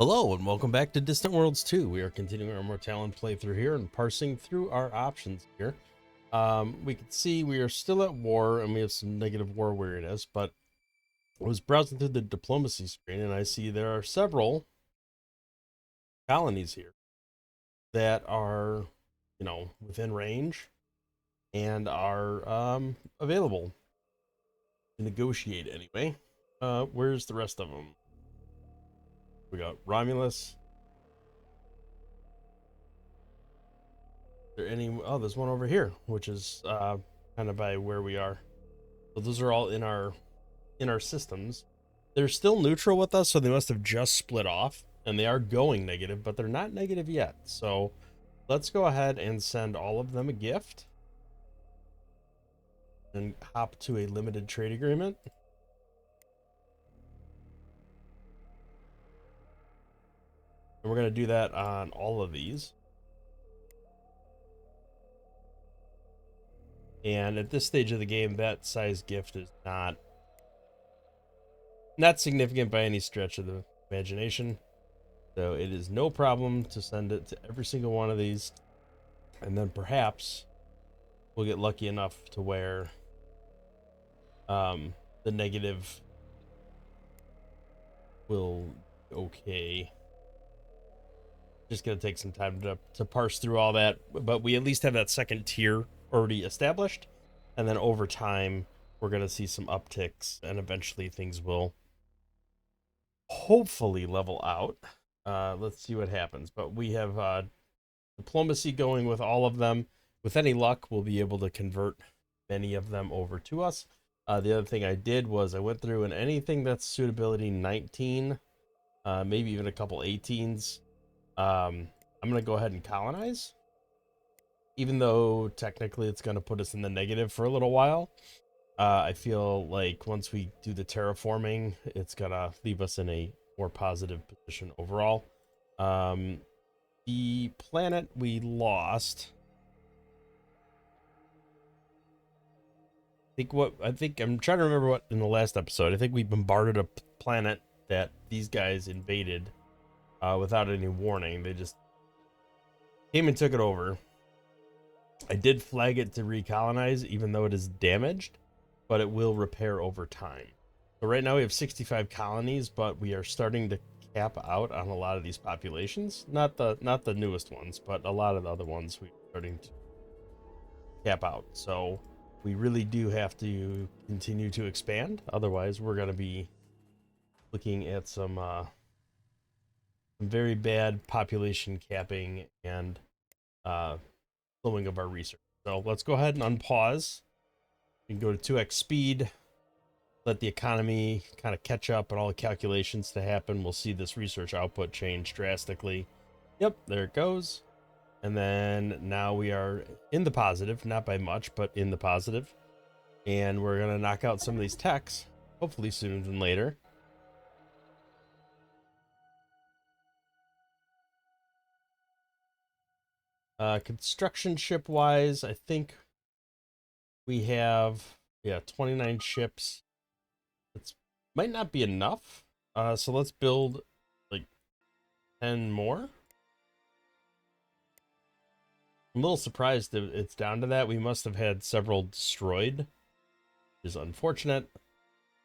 Hello and welcome back to Distant Worlds 2. We are continuing our Mortalen playthrough here and parsing through our options here. We can see we are still at war and we have some negative war weariness, but I was browsing through the diplomacy screen and I see there are several colonies here that are, within range and are available to negotiate anyway. Where's the rest of them? We got Romulus. There any? Oh, there's one over here, which is kind of by where we are. So those are all in our systems. They're still neutral with us, so they must have just split off, and they are going negative, but they're not negative yet. So let's go ahead and send all of them a gift and hop to a limited trade agreement. And we're going to do that on all of these. And at this stage of the game, that size gift is not significant by any stretch of the imagination. So it is no problem to send it to every single one of these. And then perhaps we'll get lucky enough to where the negative will be okay. Just gonna take some time to parse through all that, but we at least have that second tier already established, and then over time we're gonna see some upticks, and eventually things will hopefully level out. Let's see what happens, but we have diplomacy going with all of them. With any luck, we'll be able to convert many of them over to us. The other thing I did was I went through and anything that's suitability 19, maybe even a couple 18s, I'm going to go ahead and colonize. Even though technically it's going to put us in the negative for a little while, I feel like once we do the terraforming, it's going to leave us in a more positive position overall. The planet we lost, I think I'm trying to remember what in the last episode. I think we bombarded a planet that these guys invaded without any warning. They just came and took it over. I did flag it to recolonize, even though it is damaged, but it will repair over time. So right now we have 65 colonies, but we are starting to cap out on a lot of these populations. Not the newest ones, but a lot of the other ones we're starting to cap out. So we really do have to continue to expand. Otherwise, we're going to be looking at some very bad population capping and slowing of our research. So let's go ahead and unpause. We can go to 2x speed, let the economy kind of catch up and all the calculations to happen. We'll see this research output change drastically. Yep, there it goes. And then now we are in the positive, not by much, but in the positive. And we're going to knock out some of these techs, hopefully sooner than later. Construction ship wise, I think we have 29 ships. It might not be enough, so let's build like 10 more. I'm a little surprised that it's down to that. We must have had several destroyed, which is unfortunate.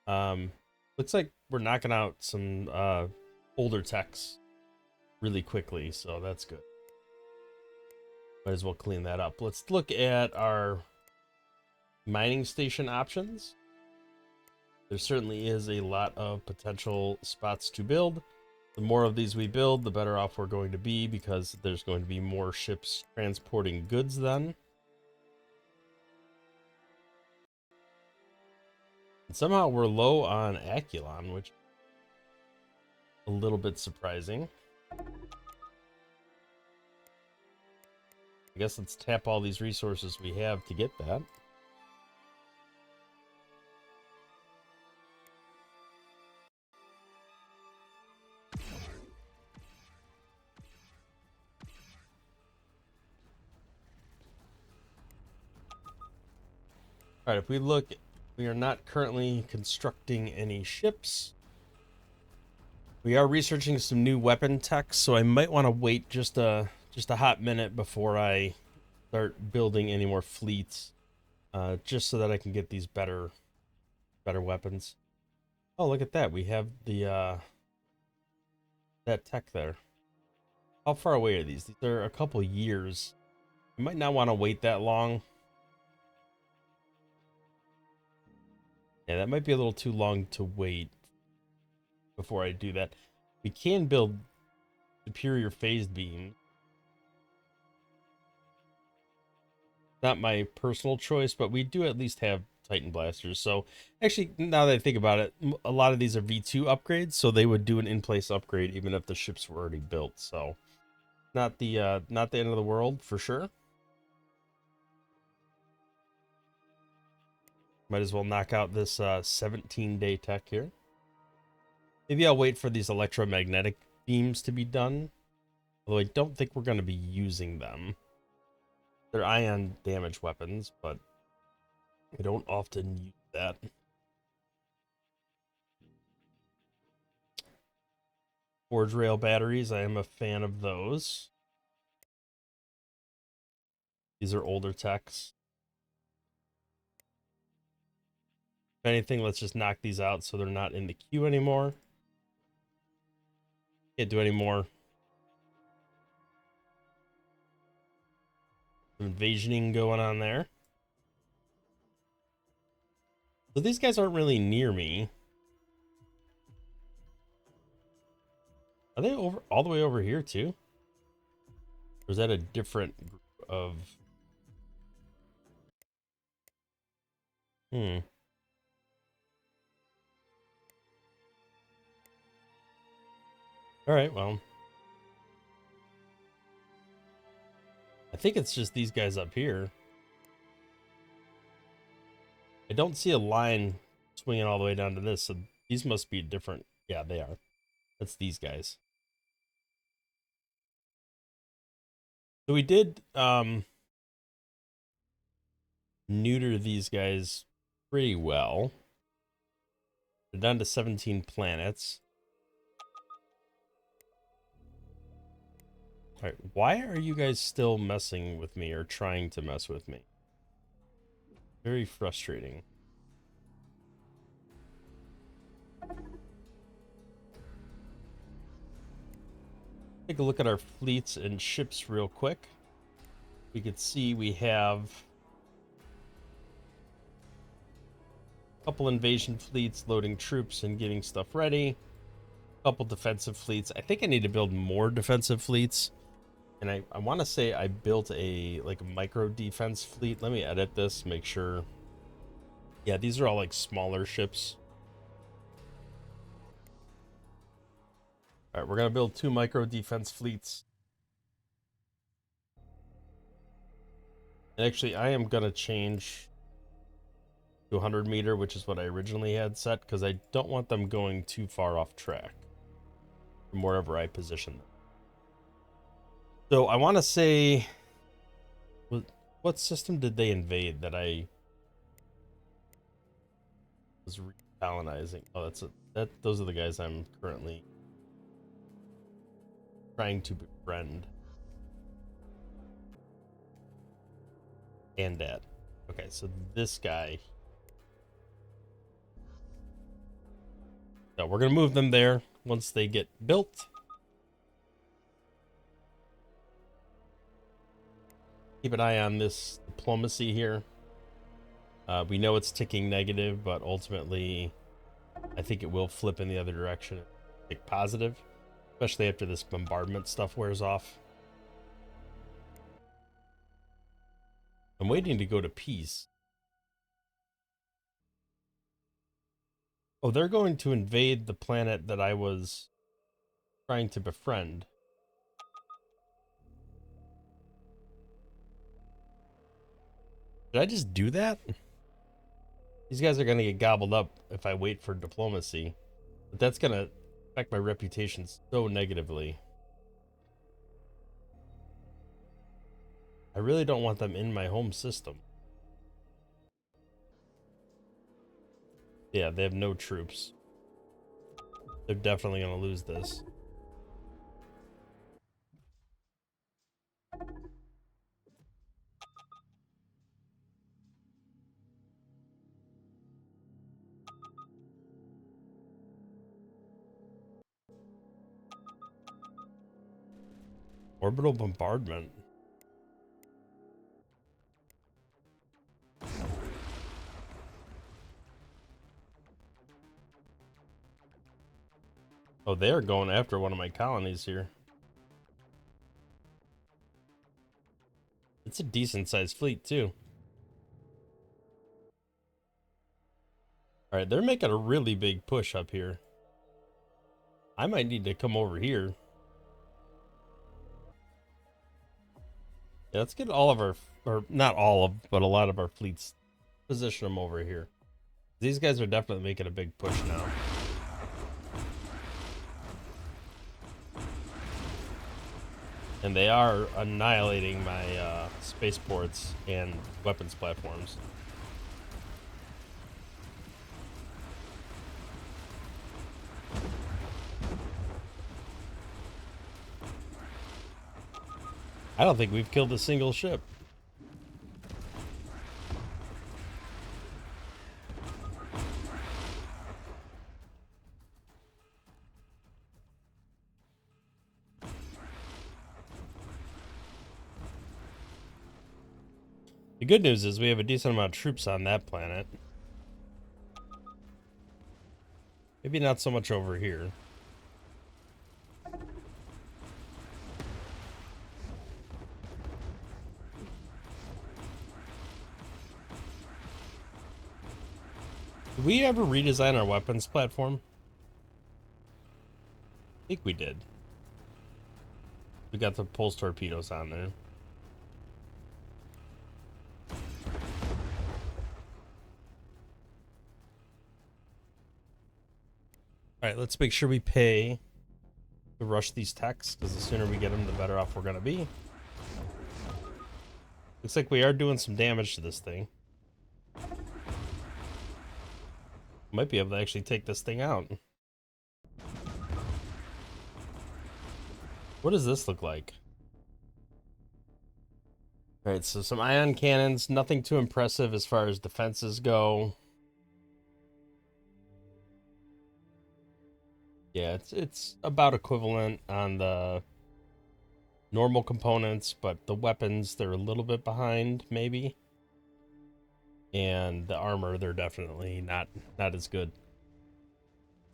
Looks like we're knocking out some older techs really quickly, so that's good. Might as well clean that up. Let's look at our mining station options. There certainly is a lot of potential spots to build. The more of these we build, the better off we're going to be, because there's going to be more ships transporting goods then. And somehow we're low on Aculon, which is a little bit surprising. I guess let's tap all these resources we have to get that. All right, if we look, we are not currently constructing any ships. We are researching some new weapon tech, so I might want to wait just a hot minute before I start building any more fleets, just so that I can get these better weapons. Oh, look at that! We have the that tech there. How far away are these? These are a couple years. I might not want to wait that long. Yeah, that might be a little too long to wait before I do that. We can build superior phased beam. Not my personal choice, but we do at least have Titan blasters. So actually, now that I think about it, a lot of these are V2 upgrades, so they would do an in-place upgrade even if the ships were already built. So not the end of the world for sure. Might as well knock out this 17-day tech here. Maybe I'll wait for these electromagnetic beams to be done. Although I don't think we're going to be using them. They're ion damage weapons, but we don't often use that. Forge rail batteries, I am a fan of those. These are older techs. If anything, let's just knock these out so they're not in the queue anymore. Can't do any more invasioning going on there. So these guys aren't really near me. Are they over all the way over here too? Or is that a different group of... Alright, well. I think it's just these guys up here. I don't see a line swinging all the way down to this, so these must be different. Yeah, they are. That's these guys. So we did neuter these guys pretty well. They're down to 17 planets. All right, why are you guys still messing with me or trying to mess with me? Very frustrating. Take a look at our fleets and ships real quick. We could see we have a couple invasion fleets loading troops and getting stuff ready. A couple defensive fleets. I think I need to build more defensive fleets. And I want to say I built a like micro defense fleet. Let me edit this, make sure. Yeah, these are all like smaller ships. All right, we're going to build 2 micro defense fleets. And actually, I am going to change to 100 meter, which is what I originally had set, because I don't want them going too far off track from wherever I position them. So I want to say, what system did they invade that I was recolonizing? Oh, those are the guys I'm currently trying to befriend. And Dad. Okay, so this guy. So we're gonna move them there once they get built. Keep an eye on this diplomacy here. We know it's ticking negative, but ultimately I think it will flip in the other direction and tick positive, especially after this bombardment stuff wears off. I'm waiting to go to peace. Oh, they're going to invade the planet that I was trying to befriend. Did I just do that? These guys are going to get gobbled up if I wait for diplomacy. But that's going to affect my reputation so negatively. I really don't want them in my home system. Yeah, they have no troops. They're definitely going to lose this. Orbital bombardment. Oh, they're going after one of my colonies here. It's a decent sized fleet too. All right, they're making a really big push up here. I might need to come over here. Yeah, let's get all of our, or not all of, but a lot of our fleets, position them over here. These guys are definitely making a big push now. And they are annihilating my spaceports and weapons platforms. I don't think we've killed a single ship. The good news is we have a decent amount of troops on that planet. Maybe not so much over here. Did we ever redesign our weapons platform? I think we did. We got the pulse torpedoes on there. Alright, let's make sure we pay to rush these techs, because the sooner we get them, the better off we're going to be. Looks like we are doing some damage to this thing. Might be able to actually take this thing out. What does this look like? Alright, so some ion cannons, nothing too impressive as far as defenses go. Yeah, it's about equivalent on the normal components, but the weapons, they're a little bit behind, maybe. And the armor, they're definitely not as good.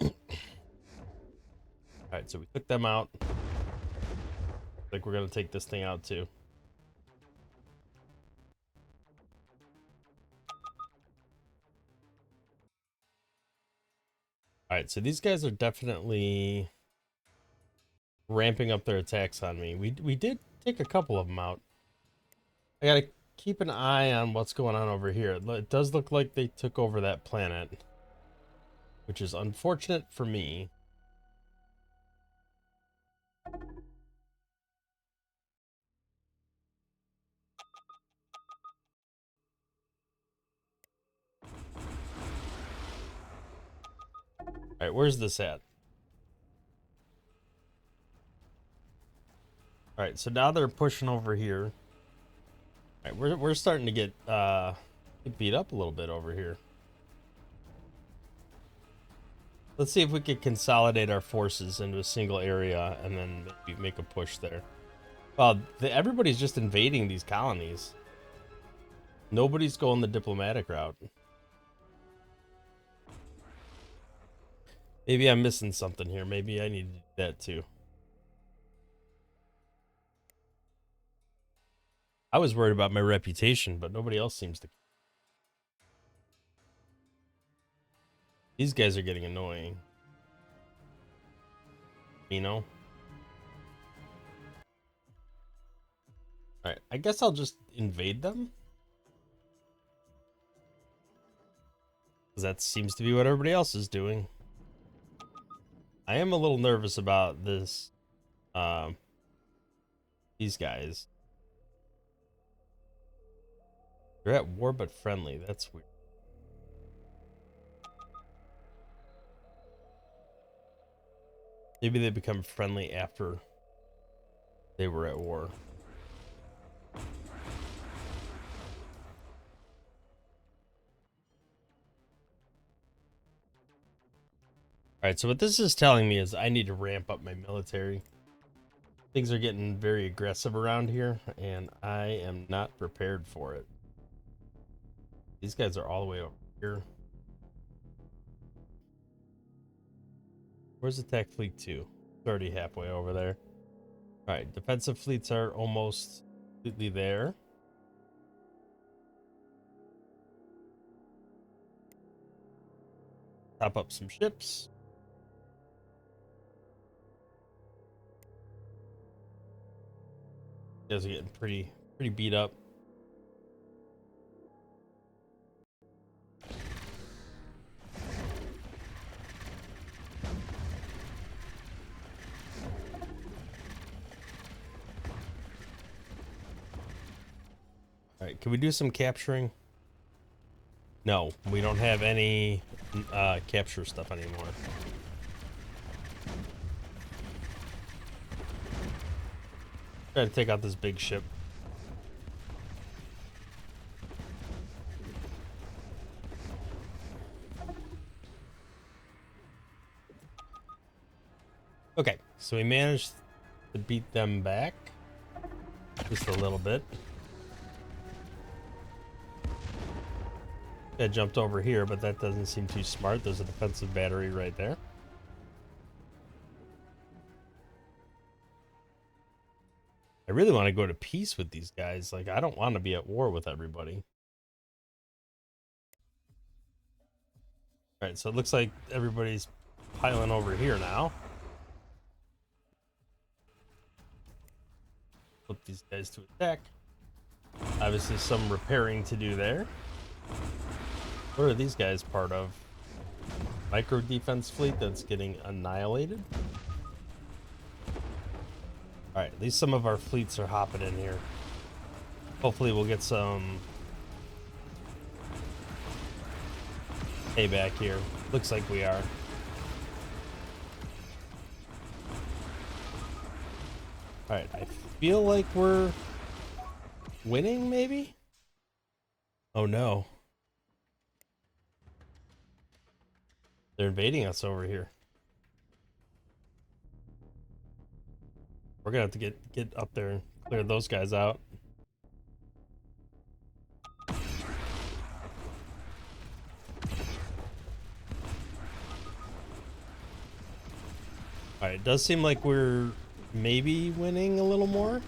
Alright, so we took them out. I think we're going to take this thing out too. Alright, so these guys are definitely ramping up their attacks on me. We did take a couple of them out. I gotta keep an eye on what's going on over here. It does look like they took over that planet, which is unfortunate for me. Alright, where's this at? Alright, so now they're pushing over here. Alright, we're starting to get beat up a little bit over here. Let's see if we can consolidate our forces into a single area and then maybe make a push there. Well, everybody's just invading these colonies. Nobody's going the diplomatic route. Maybe I'm missing something here. Maybe I need to do that too. I was worried about my reputation, but nobody else seems to. These guys are getting annoying. You know? Alright, I guess I'll just invade them. Because that seems to be what everybody else is doing. I am a little nervous about this. These guys. They're at war but friendly. That's weird. Maybe they become friendly after they were at war. Alright, so what this is telling me is I need to ramp up my military. Things are getting very aggressive around here, and I am not prepared for it. These guys are all the way over here. Where's attack fleet 2? It's already halfway over there. Alright, defensive fleets are almost completely there. Top up some ships. You guys are getting pretty beat up. Alright, can we do some capturing? No, we don't have any capture stuff anymore. Try to take out this big ship. Okay, so we managed to beat them back just a little bit. I jumped over here, but that doesn't seem too smart. There's a defensive battery right there. I really want to go to peace with these guys. Like, I don't want to be at war with everybody. All right, so it looks like everybody's piling over here now. Put these guys to attack. Obviously some repairing to do there. What are these guys part of? Micro defense fleet that's getting annihilated? Alright, at least some of our fleets are hopping in here. Hopefully we'll get some payback here. Looks like we are. Alright, I feel like we're winning, maybe? Oh no. They're invading us over here. We're gonna have to get up there and clear those guys out. Alright, it does seem like we're maybe winning a little more.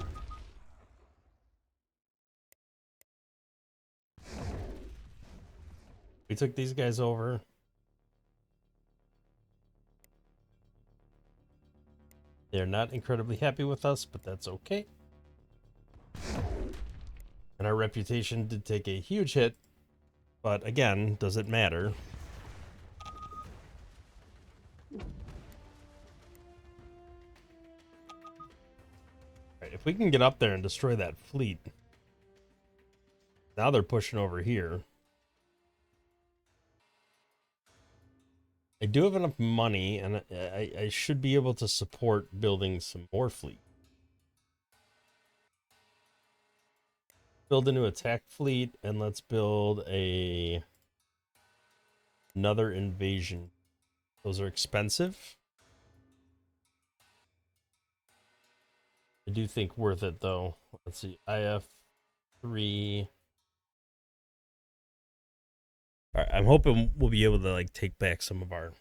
We took these guys over. They're not incredibly happy with us, but that's okay. And our reputation did take a huge hit, but again, does it matter? Right, if we can get up there and destroy that fleet. Now they're pushing over here. I do have enough money, and I should be able to support building some more fleet. Build a new attack fleet, and let's build another invasion. Those are expensive. I do think worth it though. Let's see, IF3. All right, I'm hoping we'll be able to like take back some of our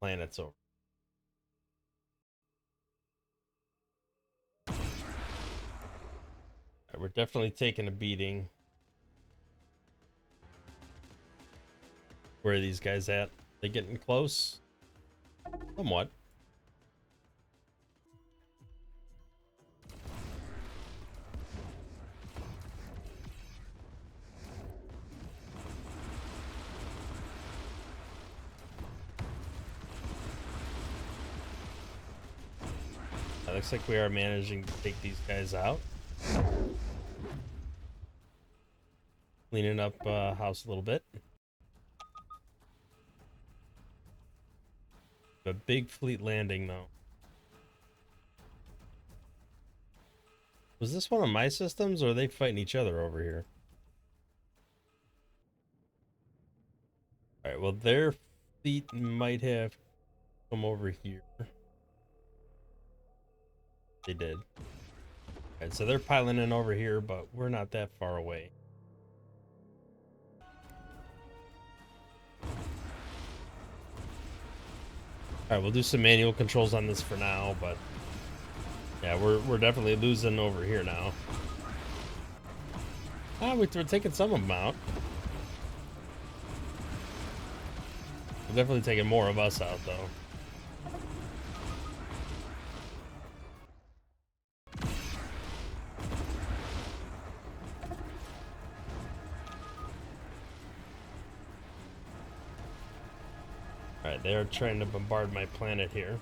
planets over. All right, we're definitely taking a beating. Where are these guys at? They getting close? Somewhat. It looks like we are managing to take these guys out. Cleaning up house a little bit. A big fleet landing, though. Was this one of my systems, or are they fighting each other over here? Alright, well, their fleet might have come over here. They did. Alright, so they're piling in over here, but we're not that far away. Alright, we'll do some manual controls on this for now, but yeah, we're definitely losing over here now. Ah, we're taking some of them out. We're definitely taking more of us out, though. Alright, they are trying to bombard my planet here.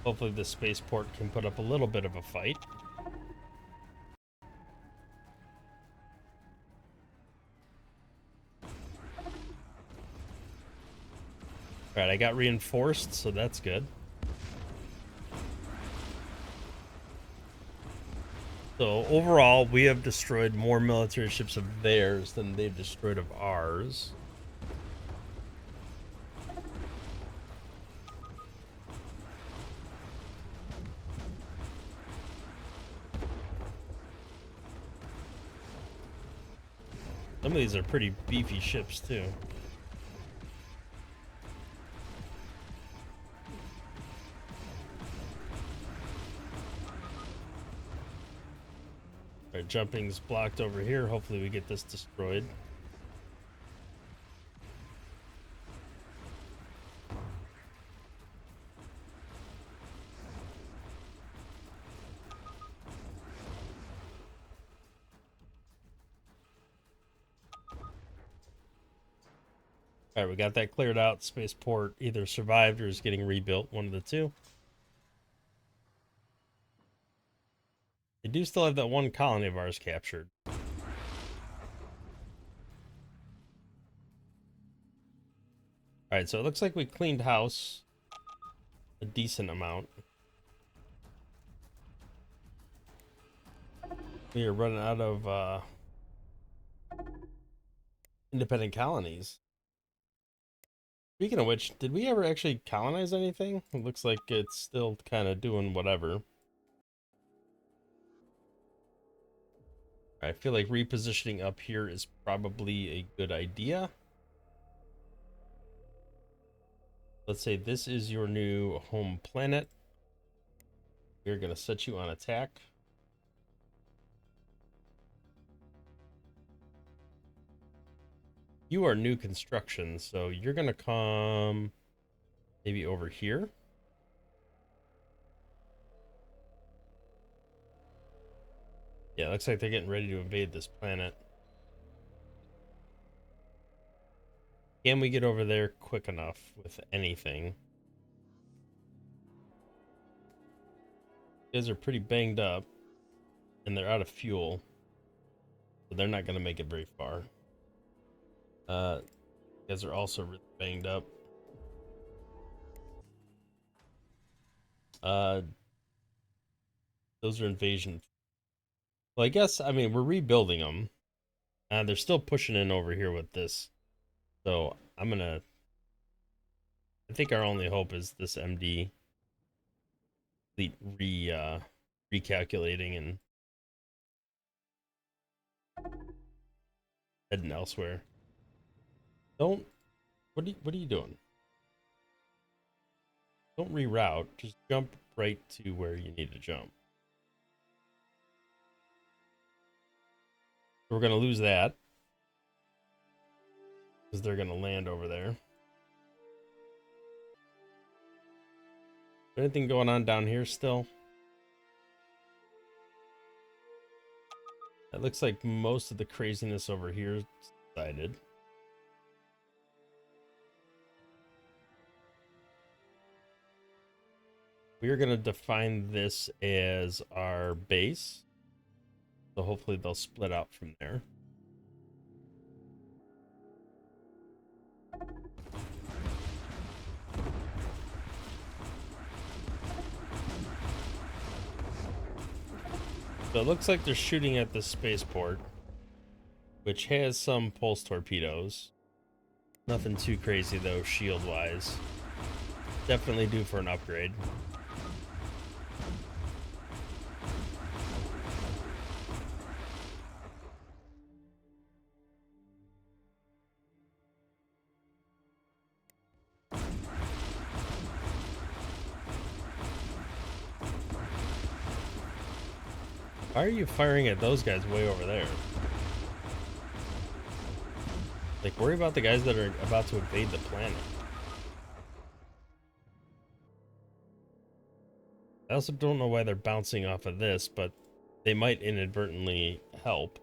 Hopefully the spaceport can put up a little bit of a fight. Alright, I got reinforced, so that's good. So overall, we have destroyed more military ships of theirs than they've destroyed of ours. Some of these are pretty beefy ships, too. Our jumping's blocked over here. Hopefully we get this destroyed. Alright, we got that cleared out. Spaceport either survived or is getting rebuilt. One of the two. They do still have that one colony of ours captured. Alright, so it looks like we cleaned house a decent amount. We are running out of independent colonies. Speaking of which, did we ever actually colonize anything? It looks like it's still kind of doing whatever. I feel like repositioning up here is probably a good idea. Let's say this is your new home planet. We're going to set you on attack. You are new construction, so you're going to come maybe over here. Yeah, looks like they're getting ready to invade this planet. Can we get over there quick enough with anything? You guys are pretty banged up, and they're out of fuel, so they're not going to make it very far. You guys are also really banged up. Those are invasion. Well, I guess, I mean, we're rebuilding them. They're still pushing in over here with this. So, I think our only hope is this MD fleet recalculating and heading elsewhere. What are you doing? Don't reroute, just jump right to where you need to jump. We're going to lose that because they're going to land over there. Anything going on down here still? It looks like most of the craziness over here subsided. We are going to define this as our base. So hopefully they'll split out from there. So it looks like they're shooting at the spaceport, which has some pulse torpedoes. Nothing too crazy though, shield-wise. Definitely due for an upgrade. Why are you firing at those guys way over there? Like, worry about the guys that are about to invade the planet. I also don't know why they're bouncing off of this, but they might inadvertently help.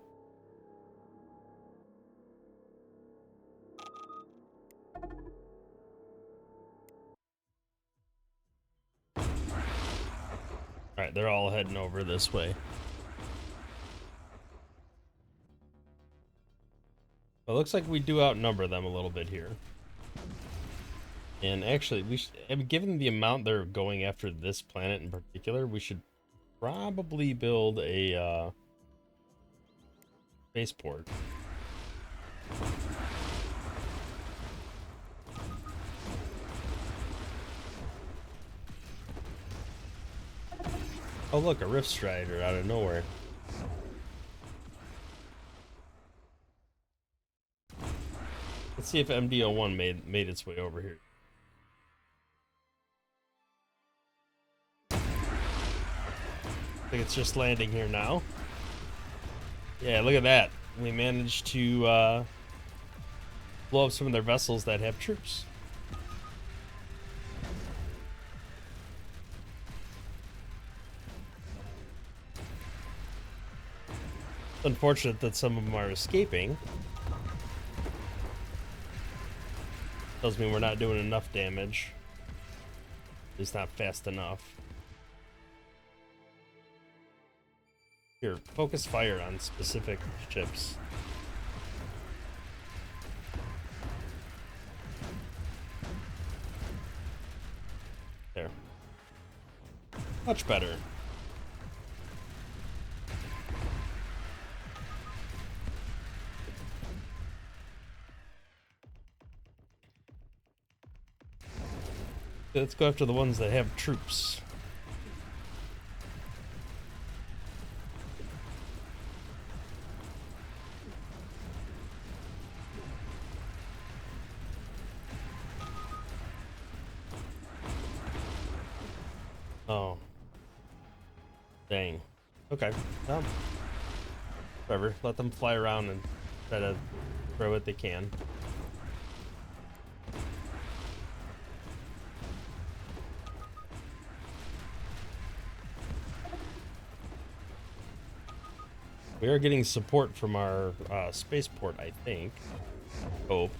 Alright, they're all heading over this way. It looks like we do outnumber them a little bit here. And actually, given the amount they're going after this planet in particular, we should probably build a spaceport. Oh look, a Rift Strider out of nowhere. Let's see if MD-01 made its way over here. I think it's just landing here now. Yeah, look at that. We managed to blow up some of their vessels that have troops. It's unfortunate that some of them are escaping. Tells me we're not doing enough damage. It's not fast enough. Here, focus fire on specific ships. There. Much better. Let's go after the ones that have troops. Oh. Dang. Okay. Whatever. Let them fly around and try to throw what they can. We are getting support from our spaceport, I think. Hope.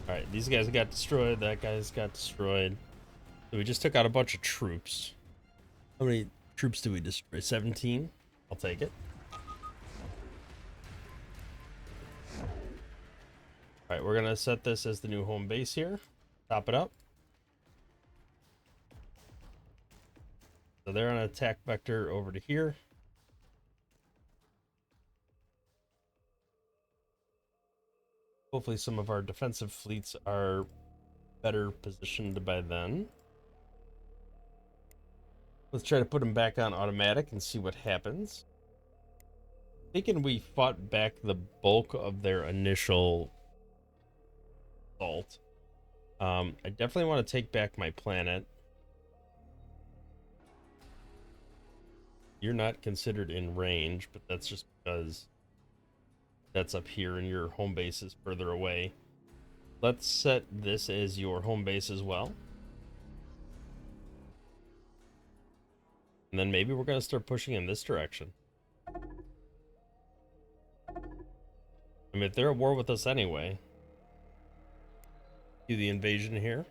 Alright, these guys got destroyed. That guy's got destroyed. So we just took out a bunch of troops. How many troops did we destroy? 17? I'll take it. Alright, we're gonna set this as the new home base here. Top it up. So they're on an attack vector over to here. Hopefully some of our defensive fleets are better positioned by then. Let's try to put them back on automatic and see what happens. Thinking we fought back the bulk of their initial assault. I definitely want to take back my planet. You're not considered in range, but that's just because that's up here and your home base is further away. Let's set this as your home base as well. And then maybe we're going to start pushing in this direction. I mean, if they're at war with us anyway. Do the invasion here.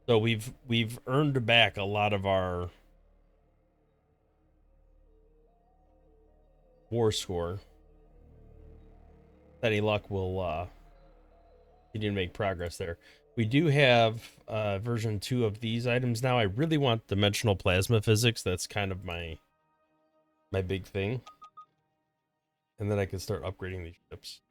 So we've earned back a lot of our war score. Any luck, will continue to make progress there. We do have version 2 of these items now. I really want dimensional plasma physics. That's kind of my big thing. And then I can start upgrading these ships.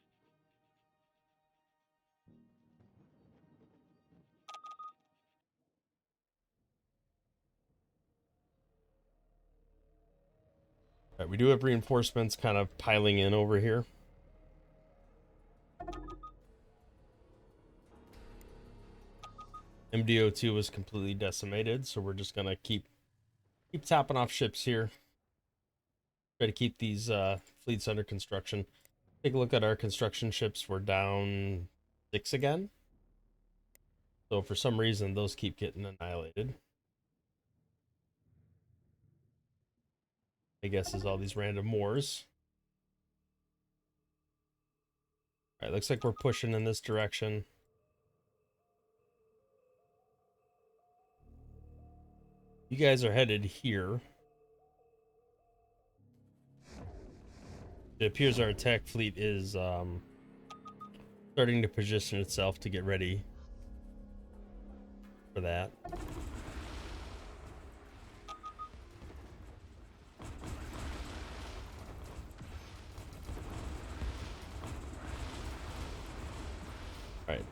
All right, we do have reinforcements kind of piling in over here. MDO2 was completely decimated, so we're just gonna keep topping off ships here. Try to keep these fleets under construction. Take a look at our construction ships. We're down 6 again. So for some reason, those keep getting annihilated. I guess is all these random wars. All right, looks like we're pushing in this direction. You guys are headed here. It appears our attack fleet is starting to position itself to get ready for that. All right,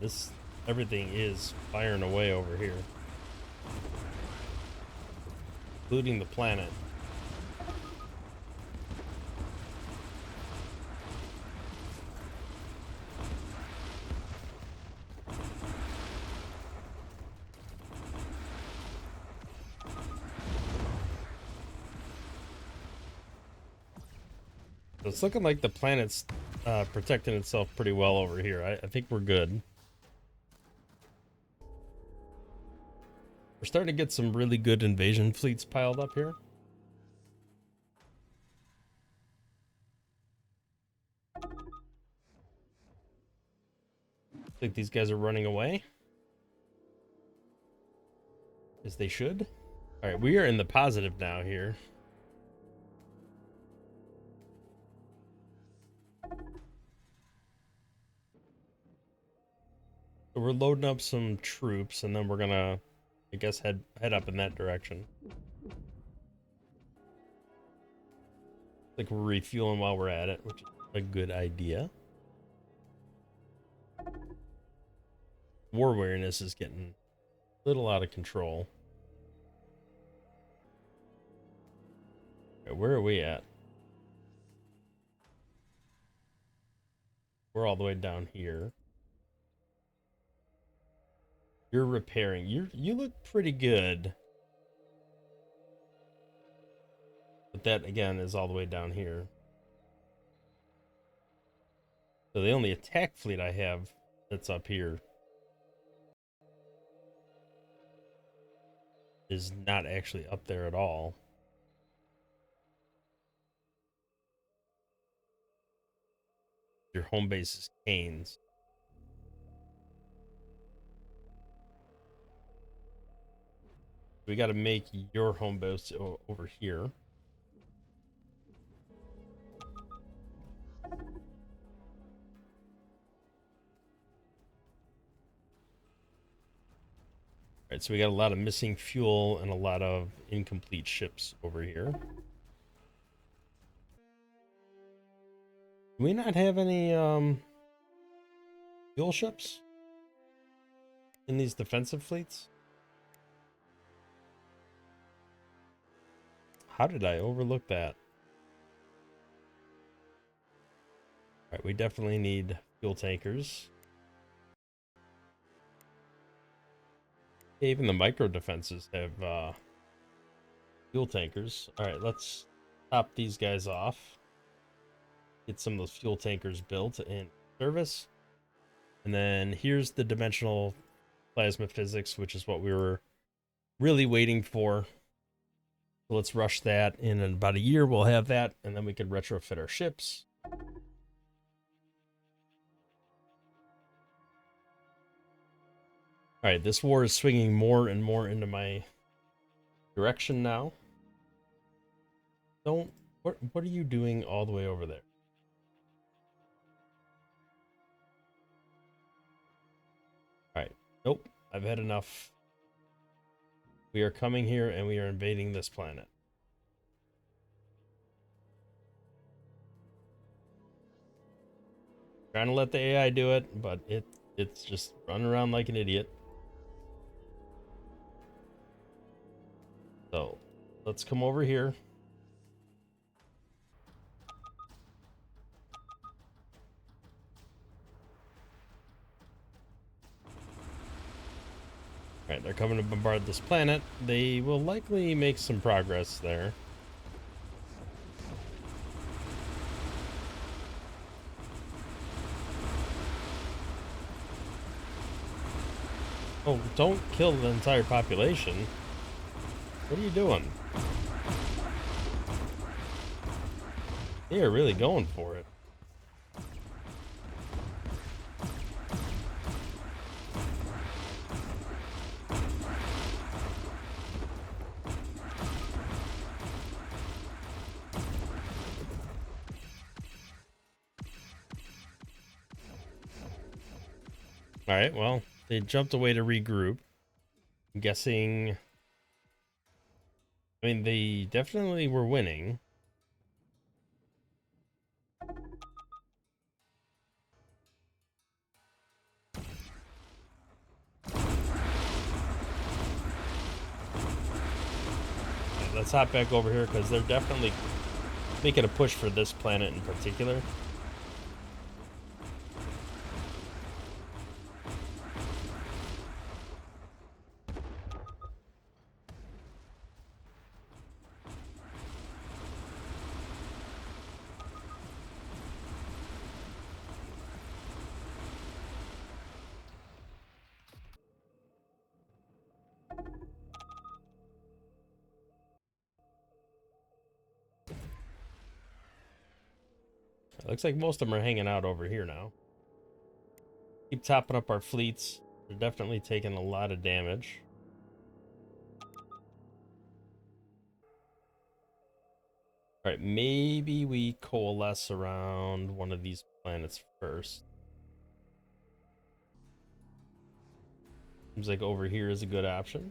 everything is firing away over here, including the planet. So it's looking like the planet's protecting itself pretty well over here. I think we're good. We're starting to get some really good invasion fleets piled up here. I think these guys are running away, as they should. All right, we are in the positive now here. So we're loading up some troops, and then we're gonna, I guess, head up in that direction. Like we're refueling while we're at it, which is a good idea. War weariness is getting a little out of control. Okay, where are we at? We're all the way down here. You're repairing. You look pretty good. But that again is all the way down here. So the only attack fleet I have that's up here is not actually up there at all. Your home base is Canes. We got to make your home base over here. All right, so we got a lot of missing fuel and a lot of incomplete ships over here. Do we not have any fuel ships in these defensive fleets? How did I overlook that? All right, we definitely need fuel tankers. Even the micro defenses have fuel tankers. All right, let's top these guys off. Get some of those fuel tankers built in service. And then here's the dimensional plasma physics, which is what we were really waiting for. So let's rush that. In about a year, we'll have that, and then we can retrofit our ships. All right, this war is swinging more and more into my direction now. Don't What are you doing all the way over there? All right. Nope. I've had enough. We are coming here and we are invading this planet. Trying to let the AI do it, but it's just running around like an idiot. So let's come over here. Alright, they're coming to bombard this planet. They will likely make some progress there. Oh, don't kill the entire population. What are you doing? They are really going for it. Alright, well, they jumped away to regroup. I'm guessing... I mean, they definitely were winning. Let's hop back over here because they're definitely making a push for this planet in particular. It looks like most of them are hanging out over here now. Keep topping up our fleets. They're definitely taking a lot of damage. Alright, maybe we coalesce around one of these planets first. Seems like over here is a good option.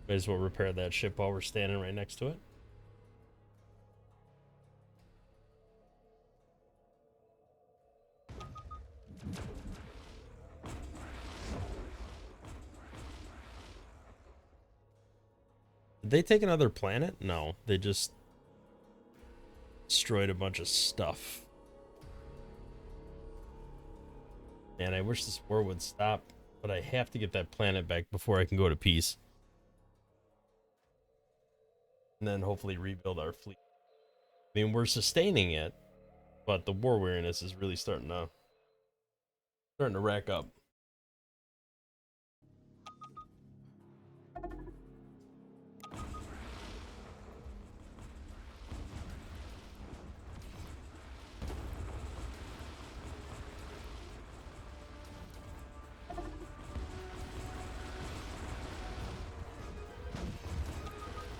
Might as well repair that ship while we're standing right next to it. Did they take another planet? No, they just destroyed a bunch of stuff. Man, I wish this war would stop, but I have to get that planet back before I can go to peace. And then hopefully rebuild our fleet. I mean, we're sustaining it, but the war weariness is really starting to rack up.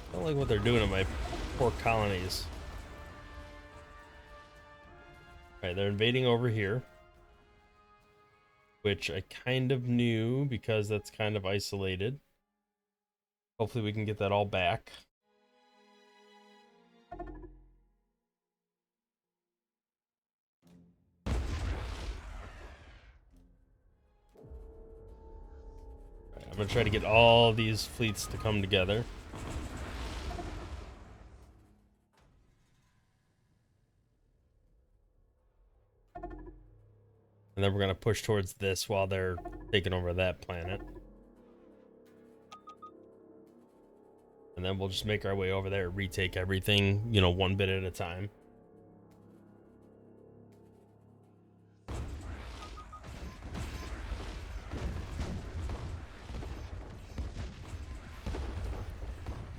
I don't like what they're doing to my poor colonies. Alright, they're invading over here. Which I kind of knew because that's kind of isolated. Hopefully we can get that all back. Right, I'm gonna try to get all these fleets to come together. And then we're gonna push towards this while they're taking over that planet. And then we'll just make our way over there, retake everything, you know, one bit at a time.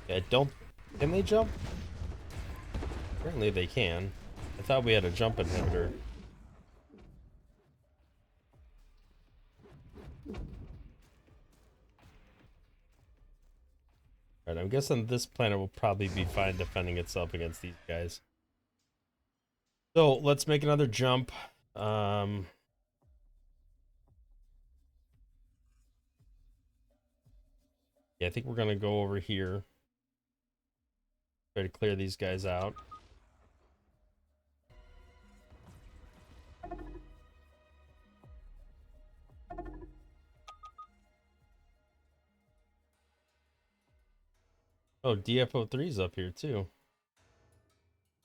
Yeah, don't... Can they jump? Apparently they can. I thought we had a jump inhibitor. Alright, I'm guessing this planet will probably be fine defending itself against these guys. So let's make another jump. Yeah, I think we're gonna go over here. Try to clear these guys out. Oh, DFO3's up here too.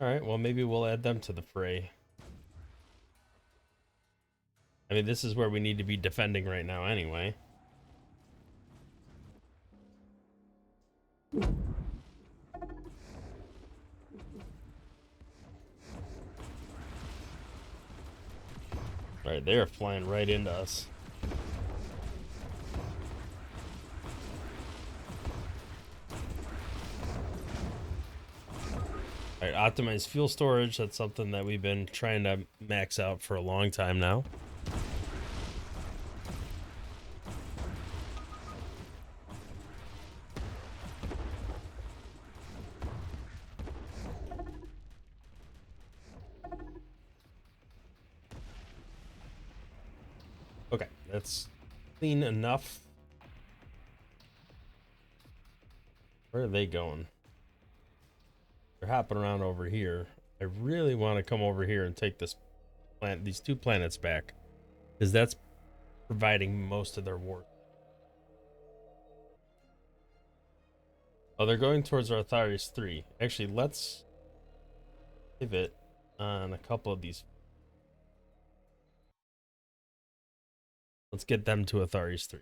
Alright, well maybe we'll add them to the fray. I mean, this is where we need to be defending right now anyway. Alright, they're flying right into us. Alright, optimize fuel storage. That's something that we've been trying to max out for a long time now. Okay, that's clean enough. Where are they going? They're hopping around over here. I really want to come over here and take this planet, these two planets back, because that's providing most of their work. Oh, they're going towards Artharius 3. Actually, let's pivot on a couple of these. Let's get them to Artharius 3.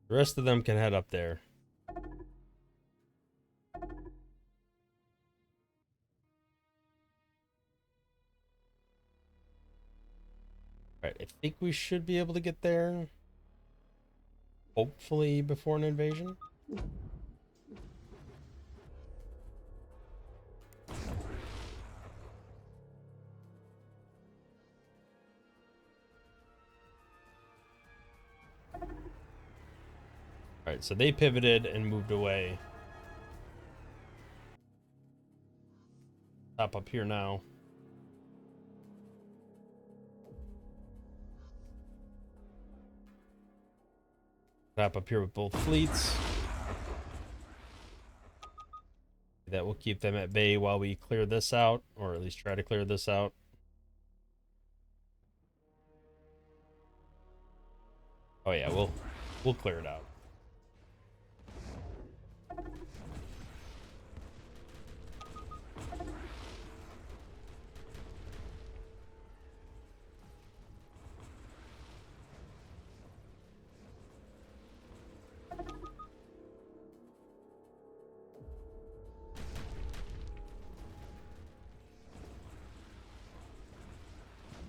The rest of them can head up there. Alright, I think we should be able to get there. Hopefully before an invasion. Alright, so they pivoted and moved away. Hop up here now. Hop up here with both fleets. That will keep them at bay while we clear this out, or at least try to clear this out. Oh yeah, we'll clear it out.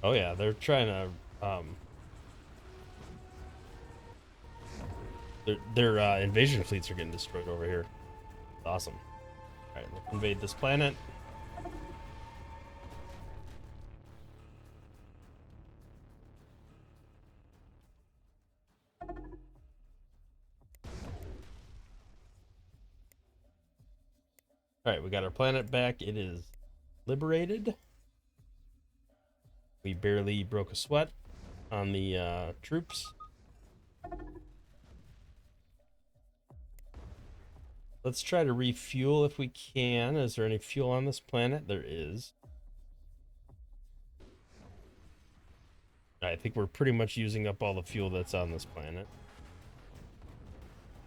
Oh yeah, they're trying to their invasion fleets are getting destroyed over here. It's awesome. Alright, let's invade this planet. Alright, we got our planet back. It is liberated. We barely broke a sweat on the troops. Let's try to refuel if we can. Is there any fuel on this planet? There is. I think we're pretty much using up all the fuel that's on this planet.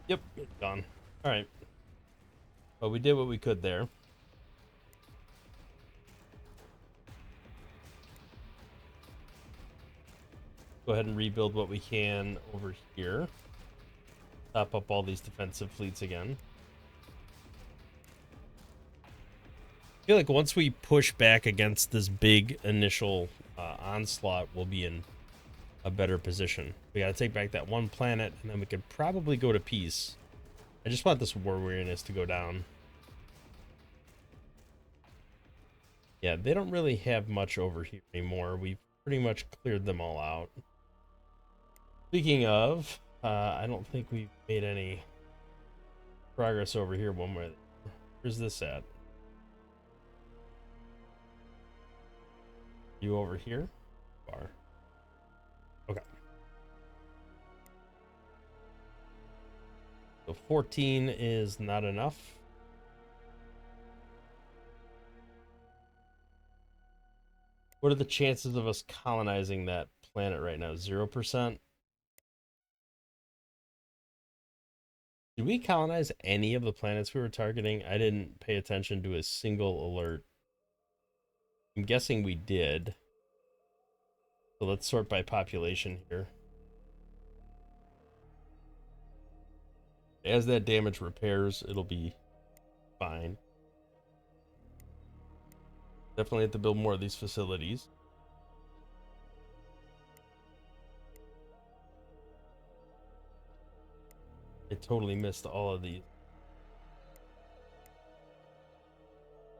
Yep, it's gone. Alright. Well, we did what we could there. Go ahead and rebuild what we can over here. Top up all these defensive fleets again. I feel like once we push back against this big initial onslaught, we'll be in a better position. We gotta take back that one planet, and then we could probably go to peace. I just want this war weariness to go down. Yeah, they don't really have much over here anymore. We've pretty much cleared them all out. Speaking of, I don't think we've made any progress over here one way. Where's this at? You over here? Bar. Okay. So 14 is not enough. What are the chances of us colonizing that planet right now? 0%? Did we colonize any of the planets we were targeting? I didn't pay attention to a single alert. I'm guessing we did. So let's sort by population here. As that damage repairs, it'll be fine. Definitely have to build more of these facilities. I totally missed all of these.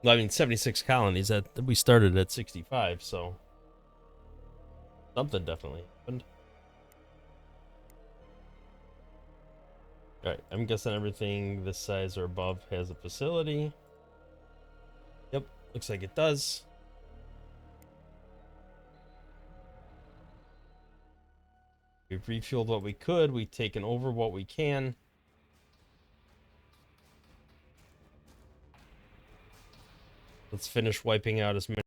Well, I mean, 76 colonies. That we started at 65, so something definitely happened. All right, I'm guessing everything this size or above has a facility. Yep, looks like it does. We've refueled what we could. We've taken over what we can. Let's finish wiping out as many.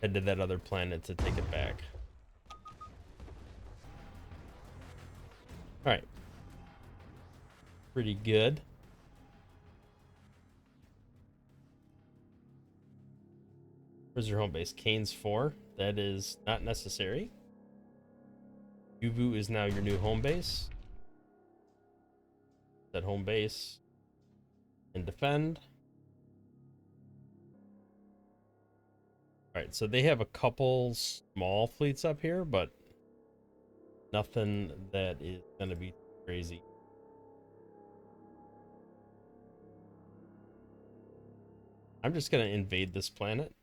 Head to that other planet to take it back. All right. Pretty good. Where's your home base? Kane's 4. That is not necessary. Yuvu is now your new home base. That home base. And defend. Alright, so they have a couple small fleets up here, but nothing that is going to be crazy. I'm just going to invade this planet.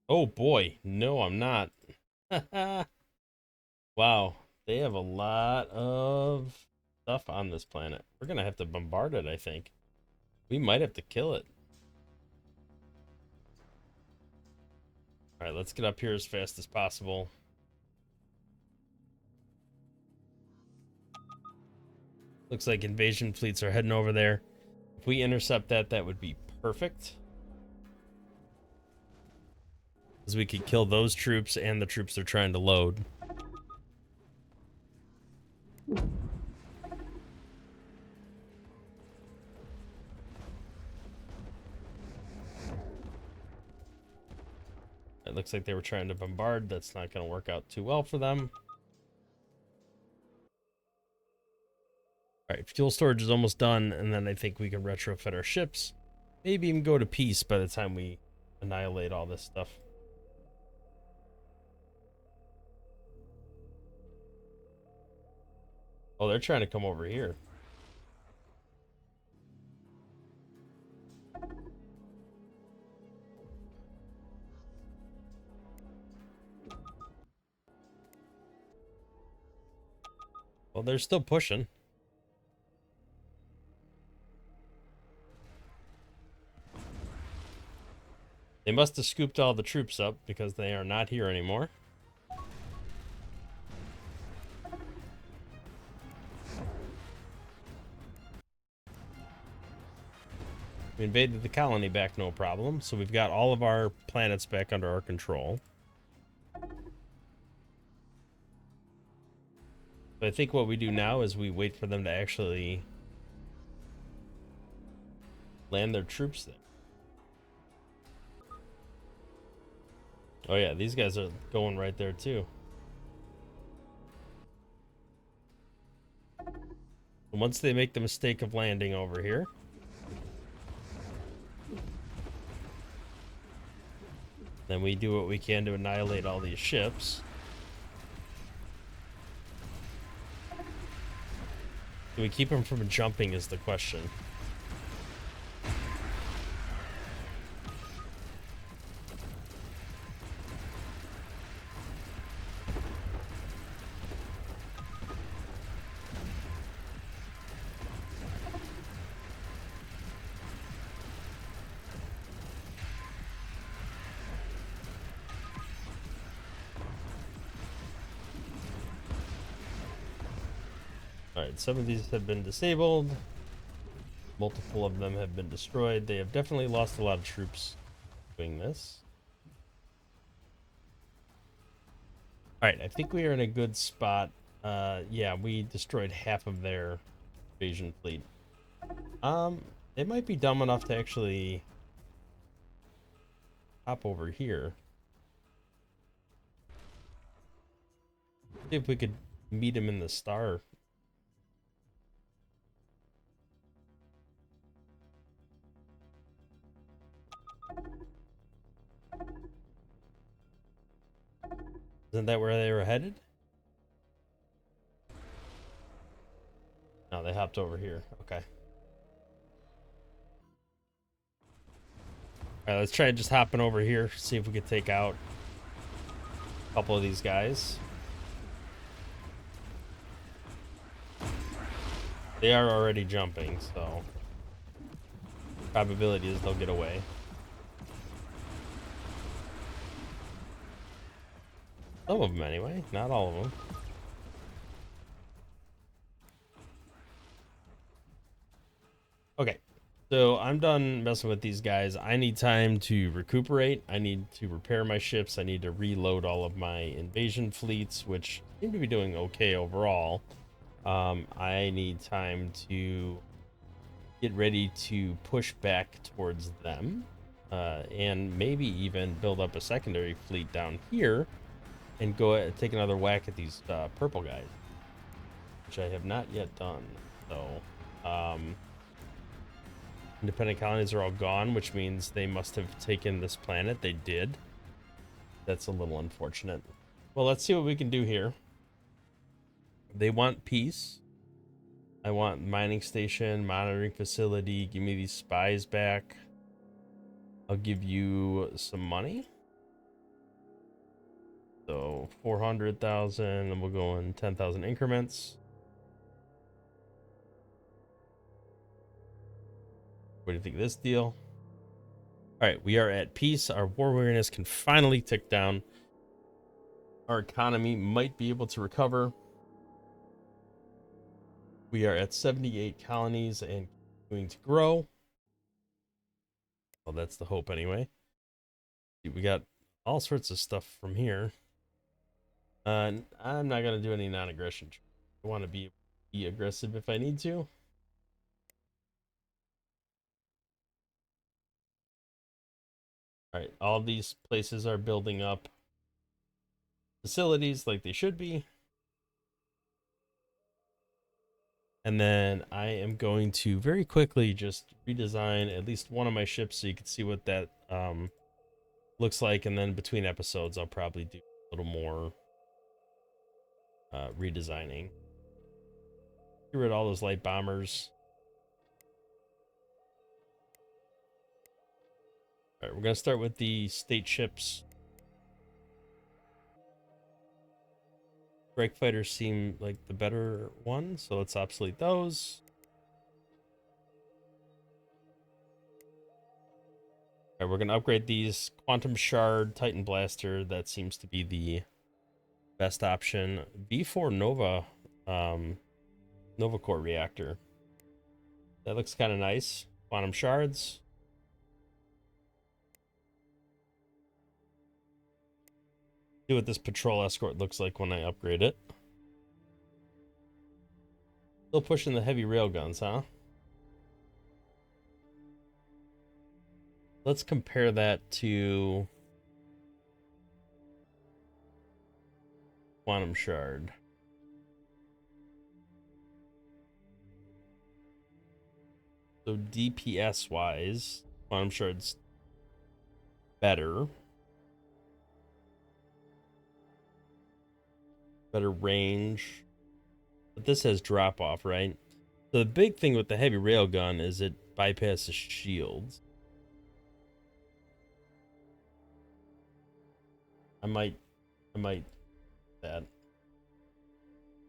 Oh boy, no I'm not. Wow, they have a lot of stuff on this planet. We're going to have to bombard it, I think. We might have to kill it. Alright, let's get up here as fast as possible. Looks like invasion fleets are heading over there. If we intercept that, that would be perfect. Because we could kill those troops and the troops they're trying to load. It looks like they were trying to bombard. That's not going to work out too well for them. Alright, fuel storage is almost done, and then I think we can retrofit our ships. Maybe even go to peace by the time we annihilate all this stuff. Oh, they're trying to come over here. Well, they're still pushing. They must have scooped all the troops up because they are not here anymore. We invaded the colony back, no problem. So we've got all of our planets back under our control. But I think what we do now is we wait for them to actually land their troops there. Oh yeah, these guys are going right there too. And once they make the mistake of landing over here, Then we do what we can to annihilate all these ships. Do we keep them from jumping is the question. Alright, some of these have been disabled. Multiple of them have been destroyed. They have definitely lost a lot of troops doing this. Alright, I think we are in a good spot. Yeah, we destroyed half of their invasion fleet. They might be dumb enough to actually hop over here. See if we could meet him in the star. Isn't that where they were headed? No, they hopped over here. Okay. Alright, let's try just hopping over here, see if we could take out a couple of these guys. They are already jumping, so probability is they'll get away. Some of them anyway, not all of them. Okay, so I'm done messing with these guys. I need time to recuperate. I need to repair my ships. I need to reload all of my invasion fleets, which seem to be doing okay overall. I need time to get ready to push back towards them, and maybe even build up a secondary fleet down here and go take another whack at these purple guys, which I have not yet done. So, independent colonies are all gone, which means they must have taken this planet. They did. That's a little unfortunate. Well, let's see what we can do here. They want peace. I want mining station, monitoring facility. Give me these spies back. I'll give you some money. So 400,000, and we'll go in 10,000 increments. What do you think of this deal? All right, we are at peace. Our war weariness can finally tick down. Our economy might be able to recover. We are at 78 colonies and continuing to grow. Well, that's the hope anyway. We got all sorts of stuff from here. I'm not going to do any non-aggression. I want to be aggressive if I need to. All right, all these places are building up facilities like they should be. And then I am going to very quickly just redesign at least one of my ships so you can see what that looks like. And then between episodes, I'll probably do a little more redesigning. Get rid of all those light bombers. All right, we're going to start with the state ships. Strike fighters seem like the better one, so let's obsolete those. All right, we're going to upgrade these. Quantum Shard, Titan Blaster, that seems to be the best option. V4 Nova, Nova Core Reactor. That looks kind of nice. Quantum Shards. See what this patrol escort looks like when I upgrade it. Still pushing the heavy railguns, huh? Let's compare that to Quantum Shard. So DPS wise, Quantum Shard's better. better range. But this has drop off, right? So the big thing with the heavy railgun is it bypasses shields. I might that.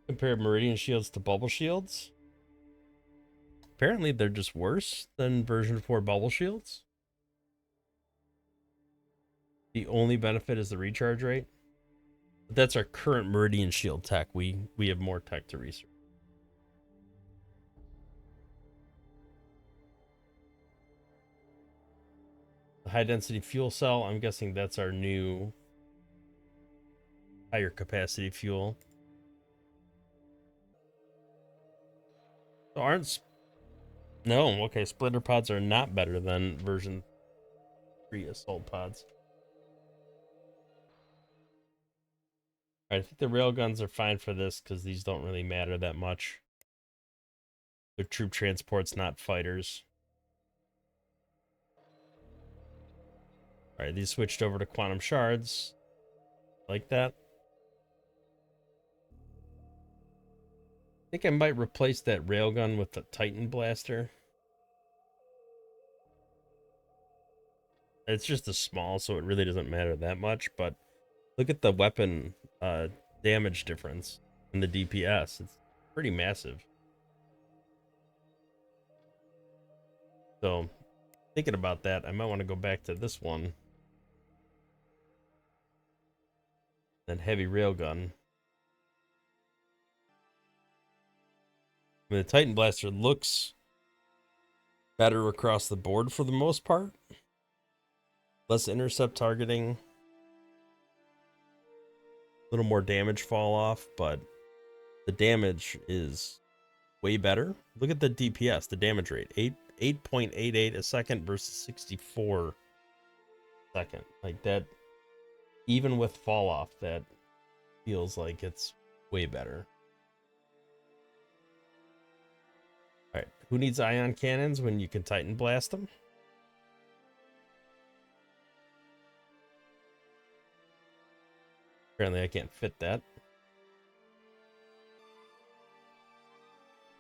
Compare Meridian shields to bubble shields. Apparently they're just worse than version 4 bubble shields. The only benefit is the recharge rate. But that's our current Meridian shield tech. We have more tech to research. The high density fuel cell, I'm guessing that's our new higher capacity fuel. So no, okay, splitter pods are not better than version 3 assault pods. Alright, I think the railguns are fine for this because these don't really matter that much. They're troop transports, not fighters. Alright, these switched over to quantum shards. Like that. I think I might replace that railgun with the Titan blaster. It's just a small, so it really doesn't matter that much, but look at the weapon damage difference in the DPS. It's pretty massive. So, thinking about that, I might want to go back to this one. That heavy railgun. I mean, the Titan blaster looks better across the board for the most part. Less intercept targeting. A little more damage fall off, but the damage is way better. Look at the DPS, the damage rate. 8.88 a second versus 64 a second. Like that, even with fall off, that feels like it's way better. Alright, who needs ion cannons when you can Titan blast them? Apparently I can't fit that.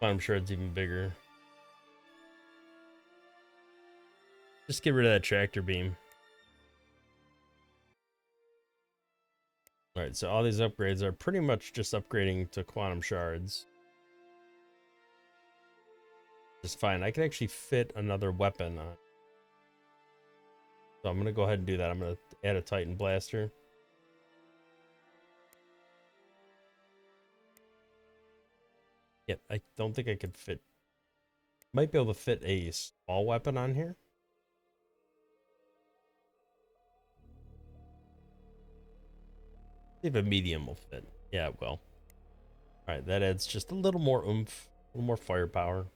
I'm sure it's even bigger. Just get rid of that tractor beam. Alright, so all these upgrades are pretty much just upgrading to quantum shards. Just fine. I can actually fit another weapon on. So I'm going to go ahead and do that. I'm going to add a Titan blaster. Yep, I don't think I could fit. Might be able to fit a small weapon on here. See if a medium will fit. Yeah, it will. Alright, that adds just a little more oomph, a little more firepower.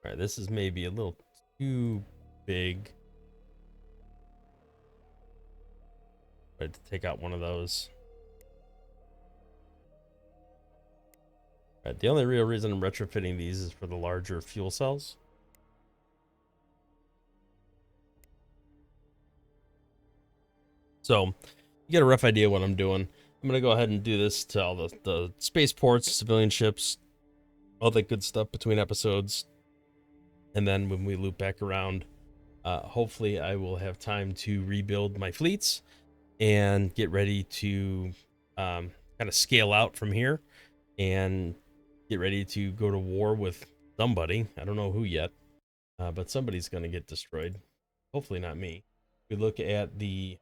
Alright, this is maybe a little too big. I had to take out one of those. Alright, the only real reason I'm retrofitting these is for the larger fuel cells. So, you get a rough idea what I'm doing. I'm going to go ahead and do this to all the spaceports, civilian ships, all that good stuff between episodes. And then when we loop back around, hopefully I will have time to rebuild my fleets and get ready to kind of scale out from here and get ready to go to war with somebody. I don't know who yet, but somebody's going to get destroyed. Hopefully not me. If we look at the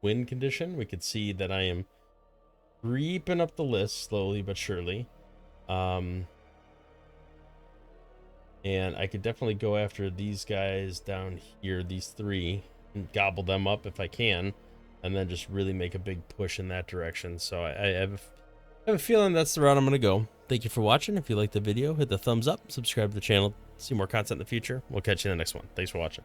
win condition, we could see that I am creeping up the list slowly but surely. And I could definitely go after these guys down here, these three, and gobble them up if I can, and then just really make a big push in that direction. So I have a feeling that's the route I'm going to go. Thank you for watching. If you liked the video, hit the thumbs up, subscribe to the channel, see more content in the future. We'll catch you in the next one. Thanks for watching.